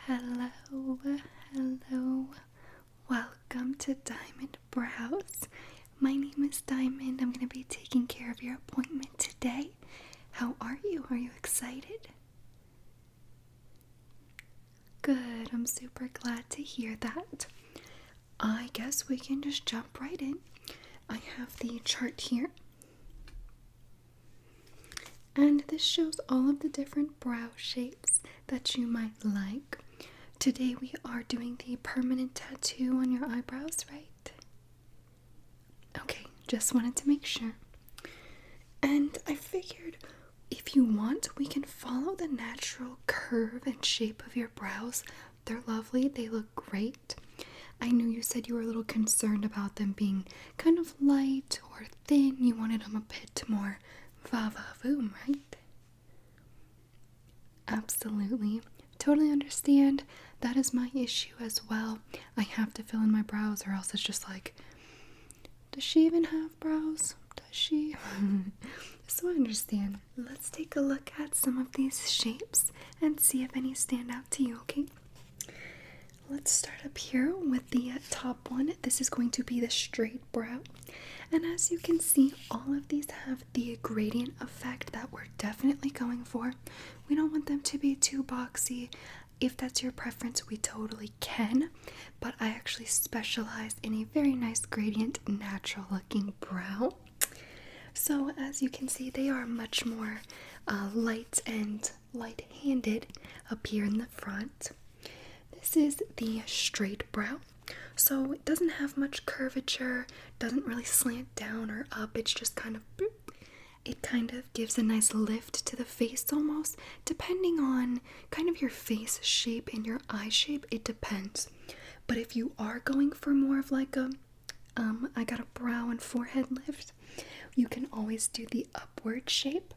Hello, hello. Welcome to Diamond Brows. My name is Diamond. I'm going to be taking care of your appointment today. How are you? Are you excited? Good. I'm super glad to hear that. I guess we can just jump right in. I have the chart here. And this shows all of the different brow shapes that you might like. Today we are doing the permanent tattoo on your eyebrows, right? Okay, just wanted to make sure. And I figured if you want, we can follow the natural curve and shape of your brows. They're lovely, they look great. I know you said you were a little concerned about them being kind of light or thin. You wanted them a bit more va-va-voom, right? Absolutely. Totally understand. That is my issue as well. I have to fill in my brows or else it's just like, does she even have brows? Does she? So I understand. Let's take a look at some of these shapes and see if any stand out to you, okay? Let's start up here with the top one. This is going to be the straight brow. And as you can see, all of these have the gradient effect that we're definitely going for. We don't want them to be too boxy. If that's your preference, we totally can. But I actually specialize in a very nice gradient, natural looking brow. So as you can see, they are much more light and light-handed up here in the front. This is the straight brow. So it doesn't have much curvature, doesn't really slant down or up, it's just kind of boop. It kind of gives a nice lift to the face almost, depending on kind of your face shape and your eye shape, it depends. But if you are going for more of like a, I got a brow and forehead lift, you can always do the upward shape,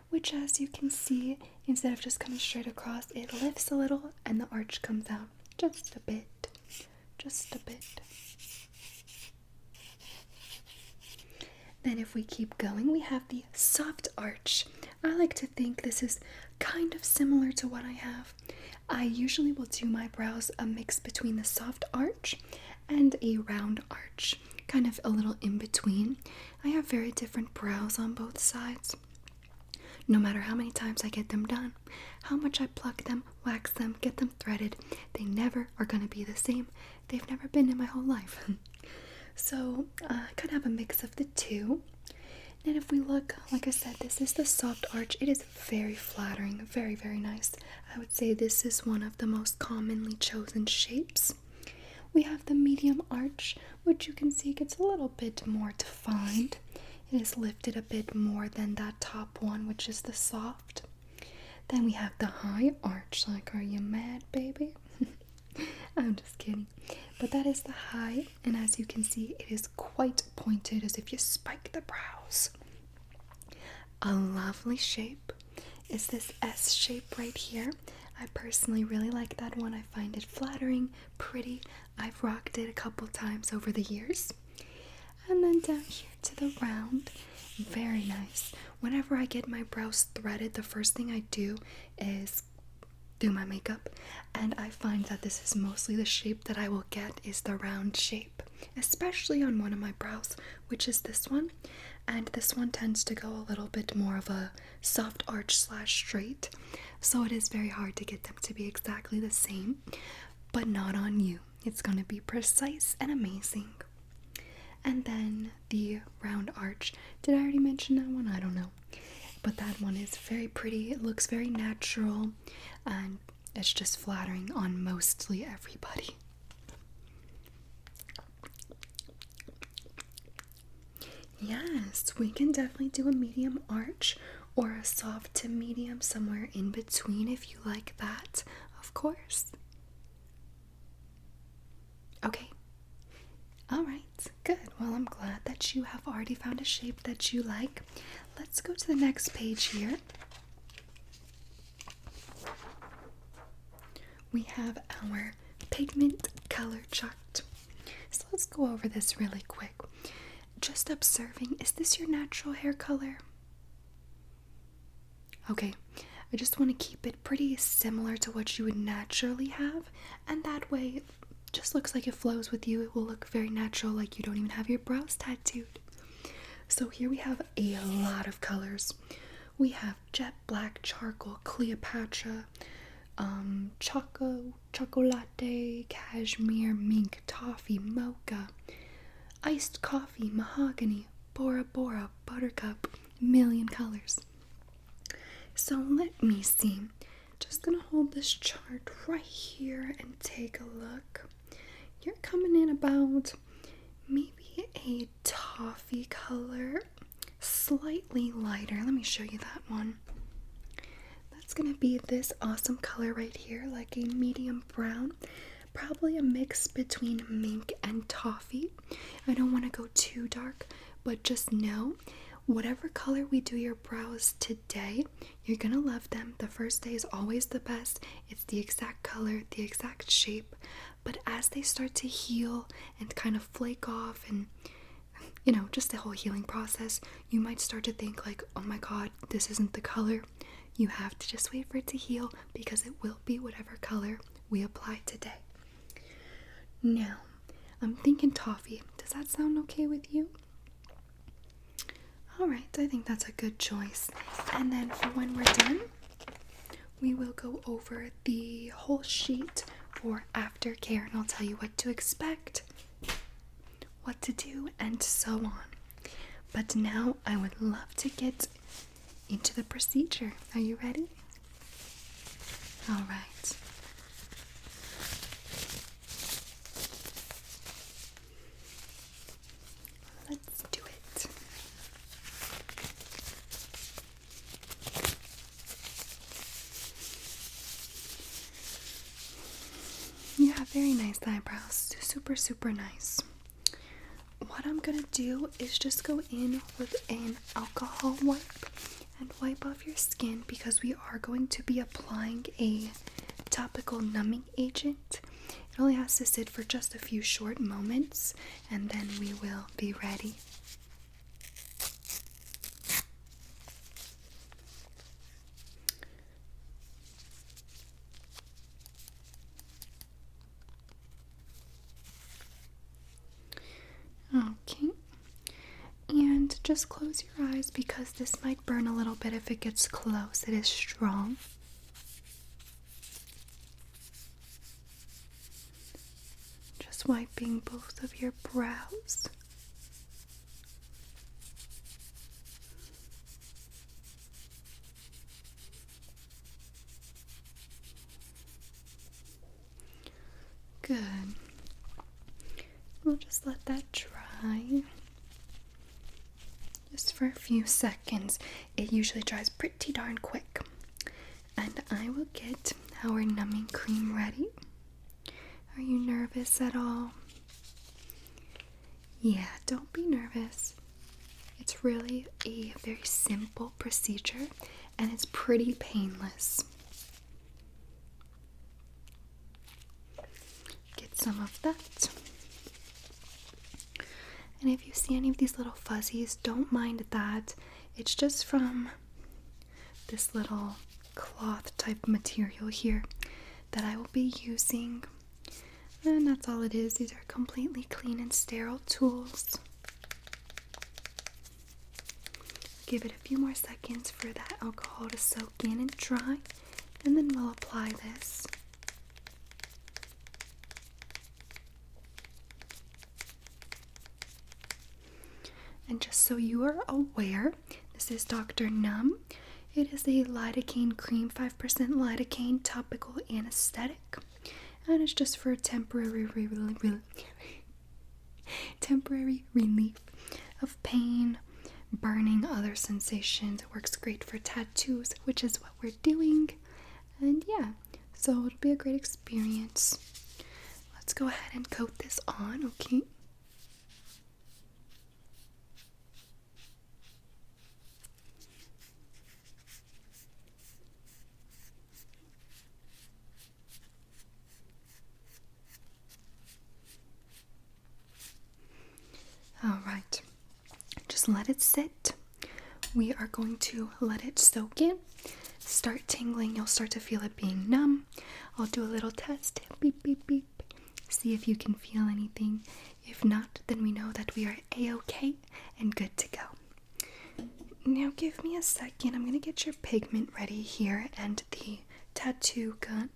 which as you can see, instead of just coming straight across, it lifts a little and the arch comes out just a bit. Just a bit. Then if we keep going, we have the soft arch. I like to think this is kind of similar to what I have. I usually will do my brows a mix between the soft arch and a round arch, kind of a little in between. I have very different brows on both sides. No matter how many times I get them done, how much I pluck them, wax them, get them threaded, they never are going to be the same. They've never been in my whole life. So I kind of have a mix of the two. And if we look, like I said, this is the soft arch. It is very flattering, very, very nice. I would say this is one of the most commonly chosen shapes. We have the medium arch, which you can see gets a little bit more defined. It is lifted a bit more than that top one, which is the soft. Then we have the high arch. Like, are you mad, baby? I'm just kidding. But that is the high, and as you can see, it is quite pointed as if you spike the brows. A lovely shape is this S shape right here. I personally really like that one. I find it flattering, pretty. I've rocked it a couple times over the years. And then down here to the round, very nice. Whenever I get my brows threaded, the first thing I do is do my makeup, and I find that this is mostly the shape that I will get is the round shape, especially on one of my brows, which is this one. And this one tends to go a little bit more of a soft arch slash straight, so it is very hard to get them to be exactly the same, but not on you. It's going to be precise and amazing. And then the round arch. Did I already mention that one? I don't know. But that one is very pretty. It looks very natural. And it's just flattering on mostly everybody. Yes, we can definitely do a medium arch or a soft to medium, somewhere in between if you like that, of course. Okay. Alright, good. Well, I'm glad that you have already found a shape that you like. Let's go to the next page here. We have our pigment color chart. So let's go over this really quick. Just observing, is this your natural hair color? Okay, I just want to keep it pretty similar to what you would naturally have, and that way it just looks like it flows with you. It will look very natural, like you don't even have your brows tattooed. So here we have a lot of colors. We have jet black, charcoal, Cleopatra, chocolate, cashmere, mink, toffee, mocha, iced coffee, mahogany, Bora Bora, buttercup, million colors. So let me see. Just gonna hold this chart right here and take a look. You're coming in about maybe a toffee color, slightly lighter. Let me show you that one. That's gonna be this awesome color right here, like a medium brown, probably a mix between mink and toffee. I don't want to go too dark, but just know whatever color we do your brows today, you're gonna love them. The first day is always the best. It's the exact color, the exact shape, but as they start to heal and kind of flake off, and you know, just the whole healing process, you might start to think like, oh my god, this isn't the color. You have to just wait for it to heal, because it will be whatever color we apply today. Now, I'm thinking toffee. Does that sound okay with you? Alright, I think that's a good choice. And then for when we're done, we will go over the whole sheet for aftercare, and I'll tell you what to expect, what to do, and so on. But now I would love to get into the procedure. Are you ready? All right. Let's do it. You have very nice eyebrows. Super, super nice. What I'm gonna do is just go in with an alcohol wipe and wipe off your skin, because we are going to be applying a topical numbing agent. It only has to sit for just a few short moments, and then we will be ready. Okay. And just close your eyes, because this might burn a little bit if it gets close. It is strong. Just wiping both of your brows. Good. We'll just let that dry. Just for a few seconds. It usually dries pretty darn quick. And I will get our numbing cream ready. Are you nervous at all? Yeah, don't be nervous. It's really a very simple procedure, and it's pretty painless. Get some of that. And if you see any of these little fuzzies, don't mind that. It's just from this little cloth type material here that I will be using. And that's all it is. These are completely clean and sterile tools. Give it a few more seconds for that alcohol to soak in and dry, and then we'll apply this. And just so you are aware, this is Dr. Numb. It is a lidocaine cream, 5% lidocaine topical anesthetic. And it's just for temporary relief of pain, burning, other sensations. It works great for tattoos, which is what we're doing. And yeah, so it'll be a great experience. Let's go ahead and coat this on, okay? Alright, just let it sit. We are going to let it soak in. start tingling. You'll start to feel it being numb. I'll do a little test. Beep, beep, beep. See if you can feel anything. If not, then we know that we are a-okay and good to go. Now give me a second. I'm going to get your pigment ready here and the tattoo gun.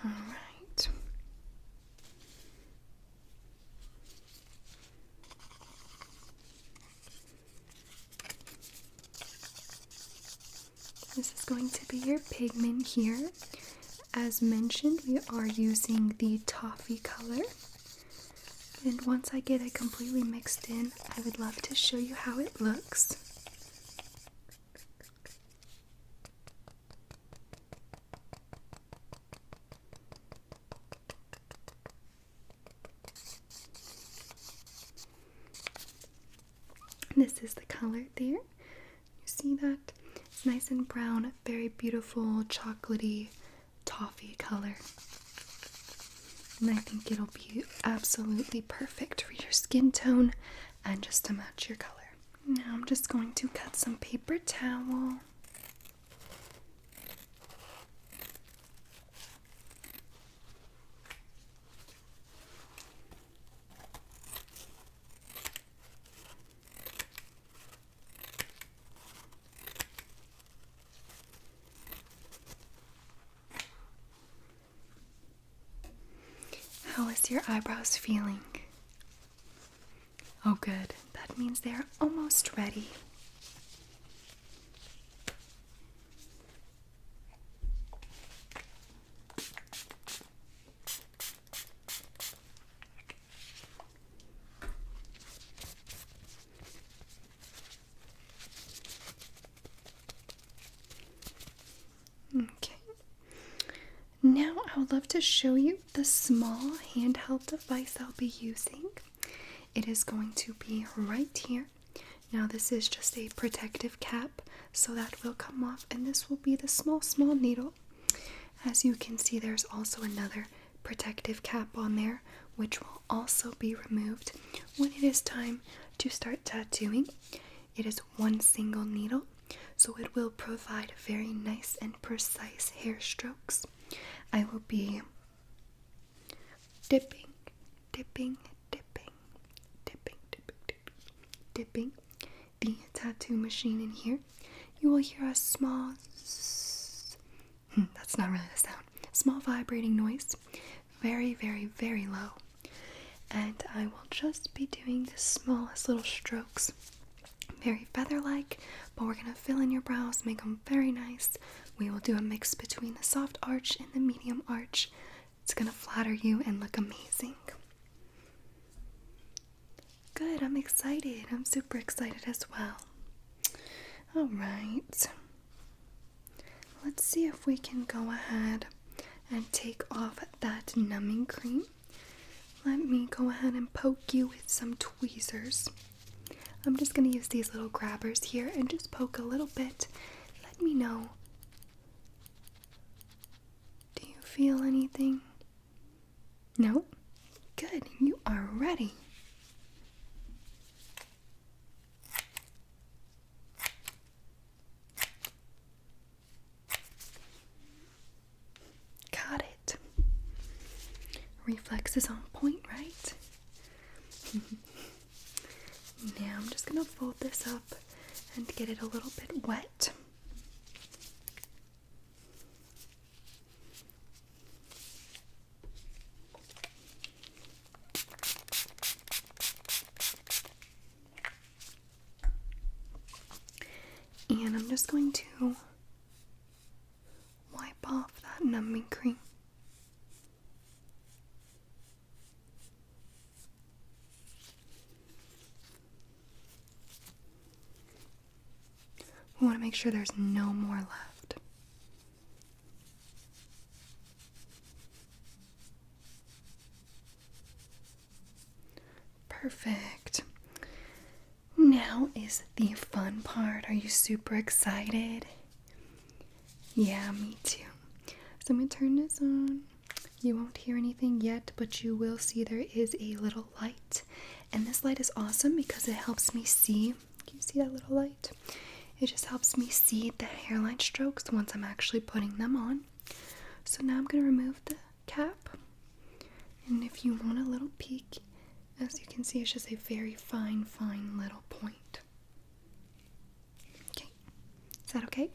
Alright. This is going to be your pigment here. As mentioned, we are using the toffee color. And once I get it completely mixed in, I would love to show you how it looks. This is the color there. You see that? It's nice and brown, very beautiful, chocolatey, toffee color. And I think it'll be absolutely perfect for your skin tone and just to match your color. Now I'm just going to cut some paper towel. How is your eyebrows feeling? Oh, good. That means they're almost ready. Okay. Now I would love to show you the small handheld device I'll be using. It is going to be right here. Now this is just a protective cap, so that will come off, and this will be the small needle. As you can see, there's also another protective cap on there, which will also be removed when it is time to start tattooing. It is one single needle, so it will provide very nice and precise hair strokes. I will be dipping the tattoo machine in here. You will hear a small that's not really a sound. Small vibrating noise. Very, very, very low. And I will just be doing the smallest little strokes. Very feather-like, but we're going to fill in your brows, make them very nice. We will do a mix between the soft arch and the medium arch. It's going to flatter you and look amazing. Good, I'm excited. I'm super excited as well. Alright. Let's see if we can go ahead and take off that numbing cream. Let me go ahead and poke you with some tweezers. I'm just going to use these little grabbers here and just poke a little bit. Let me know. Do you feel anything? No? Good, you are ready. Got it. Reflexes on point, right? Now I'm just going to fold this up and get it a little bit wet. And I'm just going to wipe off that numbing cream. We want to make sure there's no more left. Perfect. Now is the fun part. Are you super excited? Yeah, me too. So I'm going to turn this on. You won't hear anything yet, but you will see there is a little light. And this light is awesome because it helps me see. Can you see that little light? It just helps me see the hairline strokes once I'm actually putting them on. So now I'm going to remove the cap. And if you want a little peek, as you can see, it's just a very fine little point. Okay, is that okay?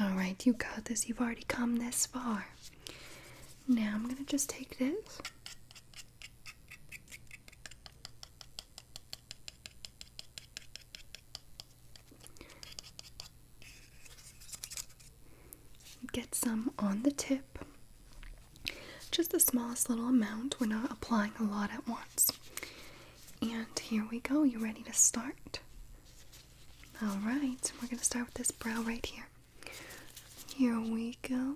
Alright, you got this. You've already come this far. Now I'm going to just take this. Get some on the tip. Just the smallest little amount. We're not applying a lot at once. And here we go. You ready to start? Alright, we're going to start with this brow right here. Here we go.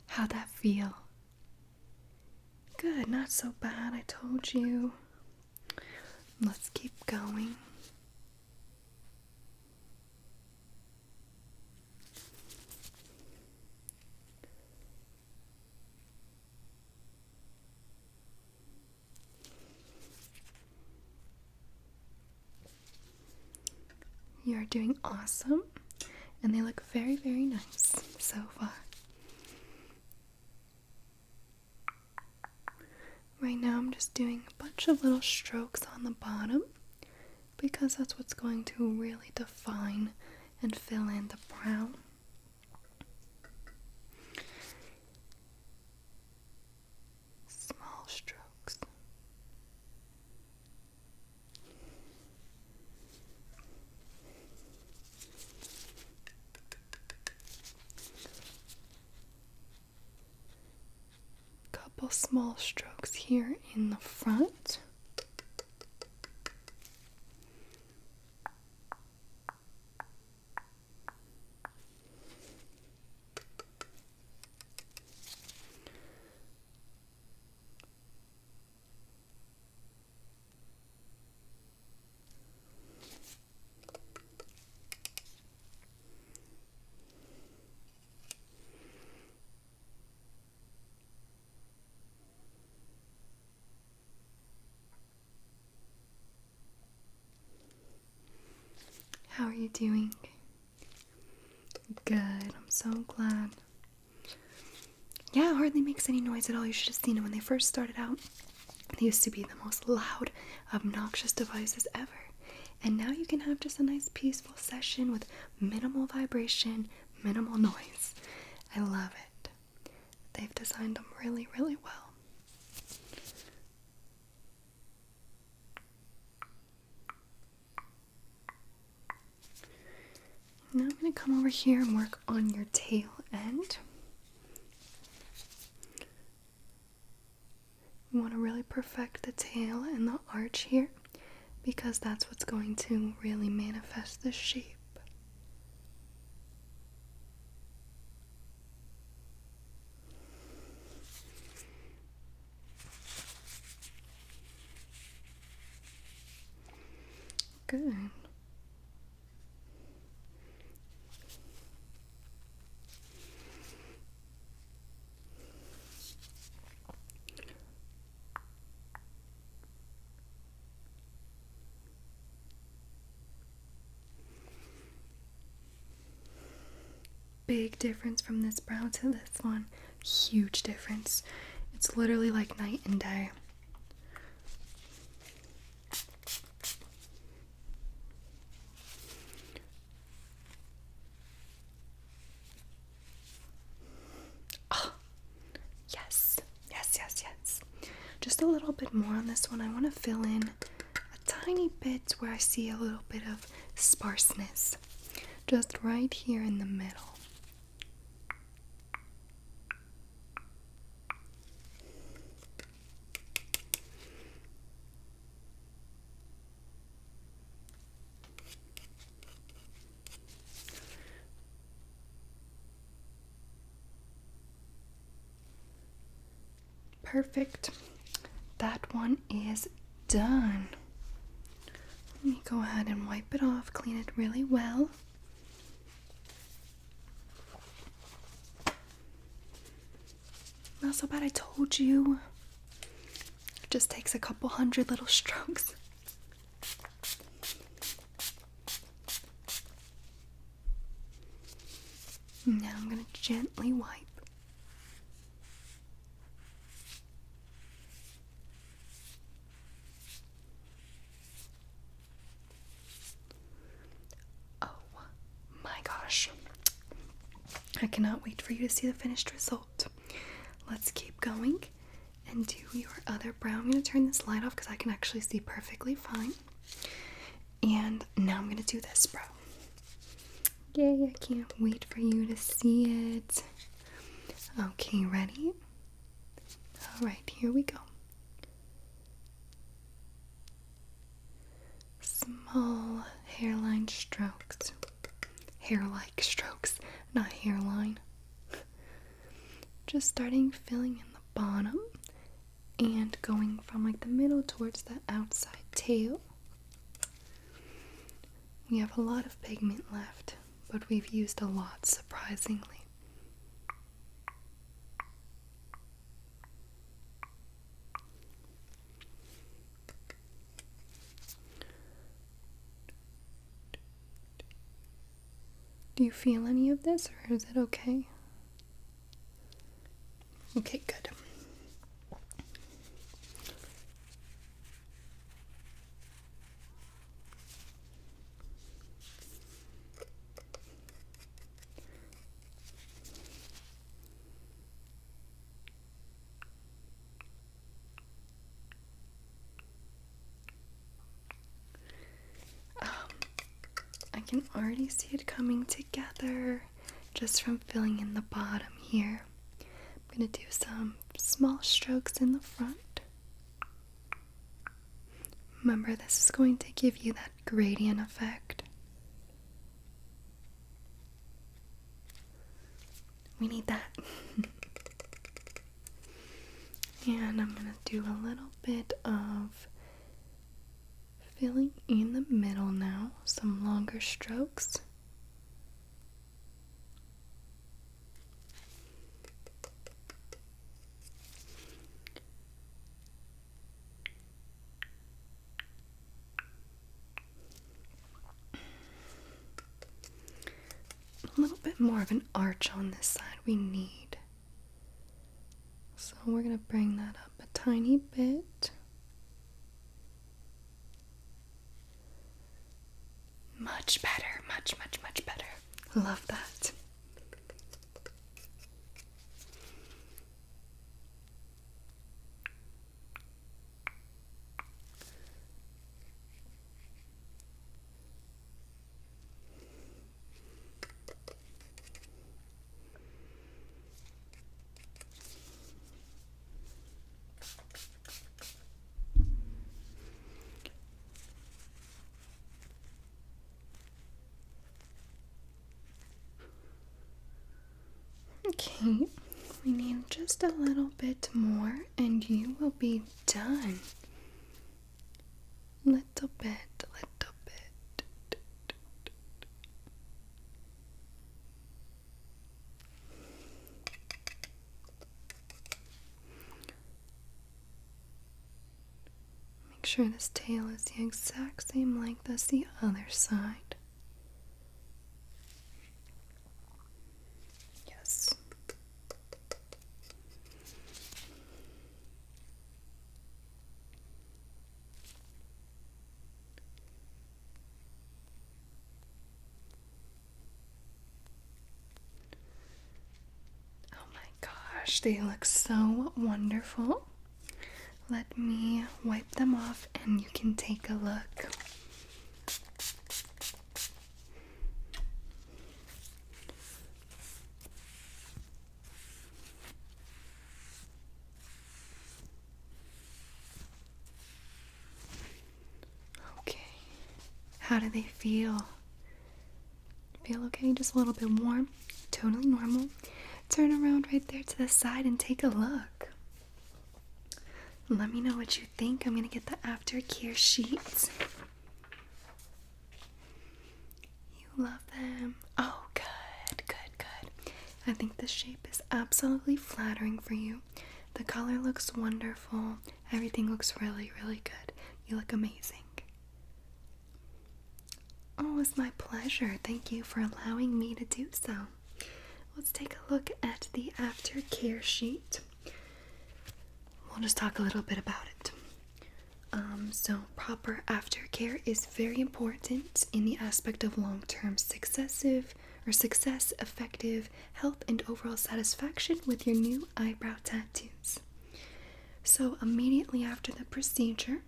How'd that feel? Good, not so bad, I told you. Let's keep going. You're doing awesome, and they look very nice so far. Right now I'm just doing a bunch of little strokes on the bottom because that's what's going to really define and fill in the brow. Small strokes. Couple small strokes here in the front. How are you doing? Good, I'm so glad. Yeah, it hardly makes any noise at all. You should have seen it when they first started out. They used to be the most loud, obnoxious devices ever. And now you can have just a nice peaceful session with minimal vibration, minimal noise. I love it. They've designed them really well. Now I'm going to come over here and work on your tail end. You want to really perfect the tail and the arch here because that's what's going to really manifest the shape. Good. Big difference from this brow to this one. Huge difference. It's literally like night and day. Oh, yes. Just a little bit more on this one. I want to fill in a tiny bit where I see a little bit of sparseness. Just right here in the middle. Perfect. That one is done. Let me go ahead and wipe it off, clean it really well. Not so bad, I told you. It just takes a couple hundred little strokes. Now I'm going to gently wipe. Oh my gosh. I cannot wait for you to see the finished result. Let's keep going and do your other brow. I'm going to turn this light off because I can actually see perfectly fine. And now I'm going to do this brow. Yay, I can't wait for you to see it. Okay, ready? Alright, here we go. Small hairline strokes. Hair-like strokes, not hairline. Just starting filling in the bottom and going from like the middle towards the outside tail. We have a lot of pigment left, but we've used a lot, surprisingly. Do you feel any of this, or is it okay? Okay, good. I can already see it coming together just from filling in the bottom here. I'm going to do some small strokes in the front. Remember, this is going to give you that gradient effect. We need that. And I'm going to do a little bit of filling in the middle now, some longer strokes. A little bit more of an arch on this side we need. So we're going to bring that up a tiny bit. Much better, much better. Love that. Okay, we need just a little bit more and you will be done. Little bit, little bit. Make sure this tail is the exact same length as the other side. Yes. Oh my gosh, they look so wonderful. Let me wipe them off and you can take a look. Okay, how do they feel? Feel okay? Just a little bit warm? Totally normal. Turn around right there to the side and take a look. Let me know what you think. I'm gonna get the aftercare sheets. You love them. Oh, good, good, good. I think the shape is absolutely flattering for you. The color looks wonderful. Everything looks really, really good. You look amazing. Oh, it's my pleasure. Thank you for allowing me to do so. Let's take a look at the aftercare sheet. We'll just talk a little bit about it. So proper aftercare is very important in the aspect of long-term success, effective health, and overall satisfaction with your new eyebrow tattoos. So immediately after the procedure,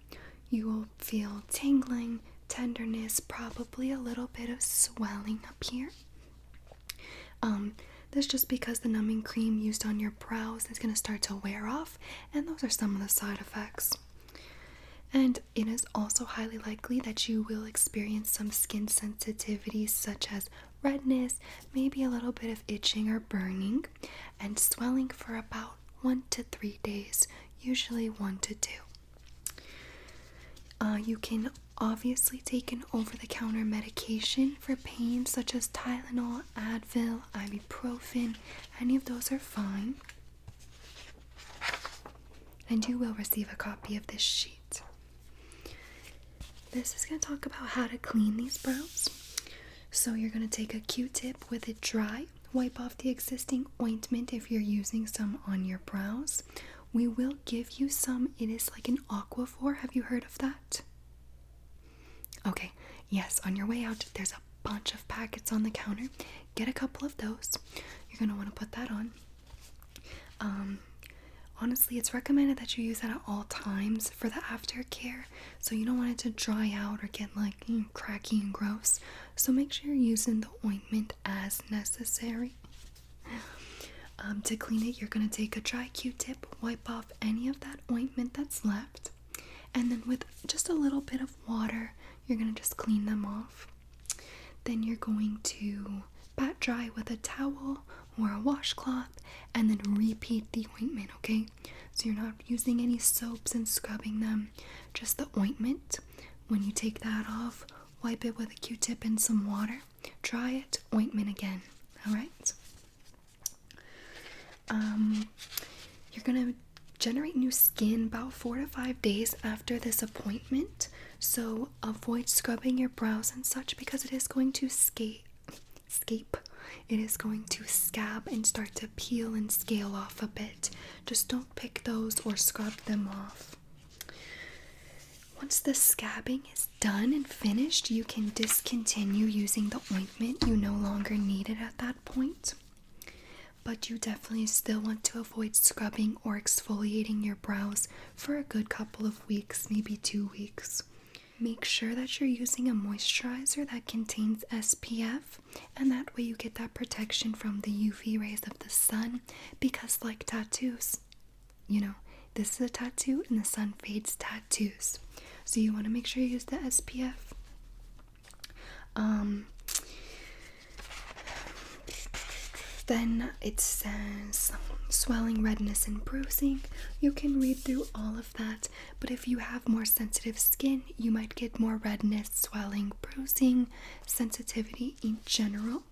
you will feel tingling, tenderness, probably a little bit of swelling up here. That's just because the numbing cream used on your brows is going to start to wear off, and those are some of the side effects. And it is also highly likely that you will experience some skin sensitivities such as redness, maybe a little bit of itching or burning, and swelling for about 1 to 3 days, usually 1 to 2. You can obviously take an over-the-counter medication for pain such as Tylenol, Advil, ibuprofen. Any of those are fine. And you will receive a copy of this sheet. This is going to talk about how to clean these brows. So you're going to take a Q-tip with it dry, wipe off the existing ointment if you're using some on your brows. We will give you some. It is like an Aquaphor. Have you heard of that? Okay, yes, on your way out, there's a bunch of packets on the counter. Get a couple of those. You're going to want to put that on. Honestly, it's recommended that you use that at all times for the aftercare, so you don't want it to dry out or get like cracky and gross. So make sure you're using the ointment as necessary. To clean it, you're going to take a dry Q-tip, wipe off any of that ointment that's left, and then with just a little bit of water, you're going to just clean them off. Then you're going to pat dry with a towel or a washcloth, and then repeat the ointment, okay? So you're not using any soaps and scrubbing them, just the ointment. When you take that off, wipe it with a Q-tip and some water, dry it, ointment again, alright? You're gonna generate new skin about 4 to 5 days after this appointment, so avoid scrubbing your brows and such because it is going to it is going to scab and start to peel and scale off a bit. Just don't pick those or scrub them off. Once the scabbing is done and finished, you can discontinue using the ointment. You no longer need it at that point. But you definitely still want to avoid scrubbing or exfoliating your brows for a good couple of weeks, maybe 2 weeks. Make sure that you're using a moisturizer that contains SPF, and that way you get that protection from the UV rays of the sun, because like tattoos, you know, this is a tattoo and the sun fades tattoos. So you want to make sure you use the SPF. Then it says swelling, redness, and bruising. You can read through all of that, but if you have more sensitive skin, you might get more redness, swelling, bruising, sensitivity in general.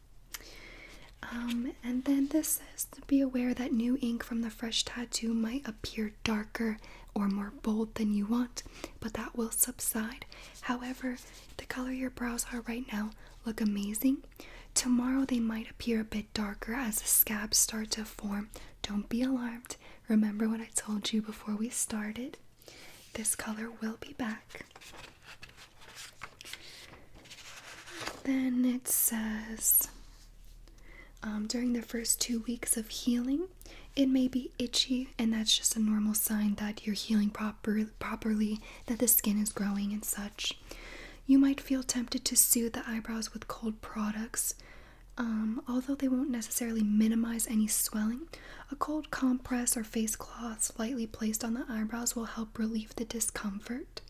And then this says to be aware that new ink from the fresh tattoo might appear darker or more bold than you want, but that will subside. However, the color your brows are right now look amazing. Tomorrow they might appear a bit darker as the scabs start to form. Don't be alarmed. Remember what I told you before we started. This color will be back. Then it says, during the first 2 weeks of healing, it may be itchy, and that's just a normal sign that you're healing properly, that the skin is growing and such. You might feel tempted to soothe the eyebrows with cold products. Although they won't necessarily minimize any swelling, a cold compress or face cloth lightly placed on the eyebrows will help relieve the discomfort.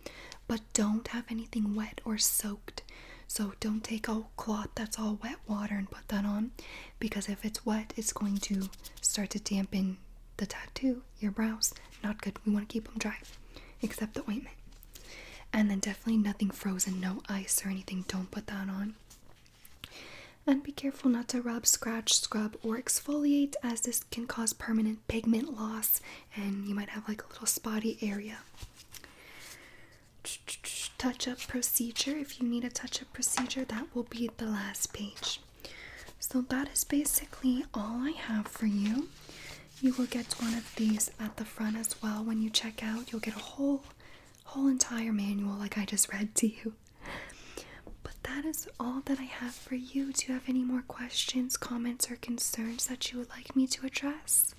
But don't have anything wet or soaked. So don't take a cloth that's all wet water and put that on, because if it's wet, it's going to start to dampen the tattoo, your brows, not good. We want to keep them dry, except the ointment. And then definitely nothing frozen, no ice or anything. Don't put that on. And be careful not to rub, scratch, scrub, or exfoliate, as this can cause permanent pigment loss and you might have like a little spotty area. Touch-up procedure. If you need a touch-up procedure, that will be the last page. So that is basically all I have for you. You will get one of these at the front as well. When you check out, you'll get a whole entire manual like I just read to you. But that is all that I have for you. Do you have any more questions, comments, or concerns that you would like me to address?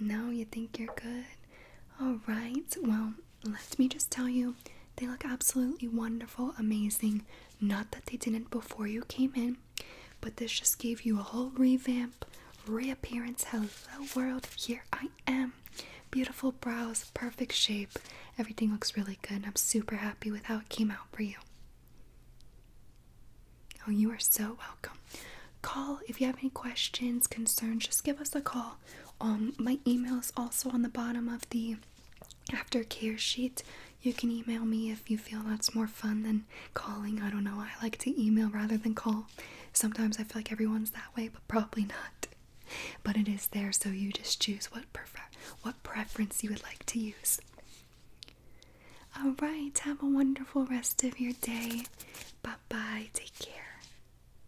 No, you think you're good? Alright, well, let me just tell you, they look absolutely wonderful, amazing. Not that they didn't before you came in, but this just gave you a whole revamp, reappearance. Hello world, here I am. Beautiful brows, perfect shape. Everything looks really good, and I'm super happy with how it came out for you. Oh, you are so welcome. Call if you have any questions, concerns, just give us a call. My email is also on the bottom of the aftercare sheet. You can email me if you feel that's more fun than calling. I don't know, I like to email rather than call. Sometimes I feel like everyone's that way, but probably not. But it is there, so you just choose what preference you would like to use. Alright, have a wonderful rest of your day. Bye-bye, take care.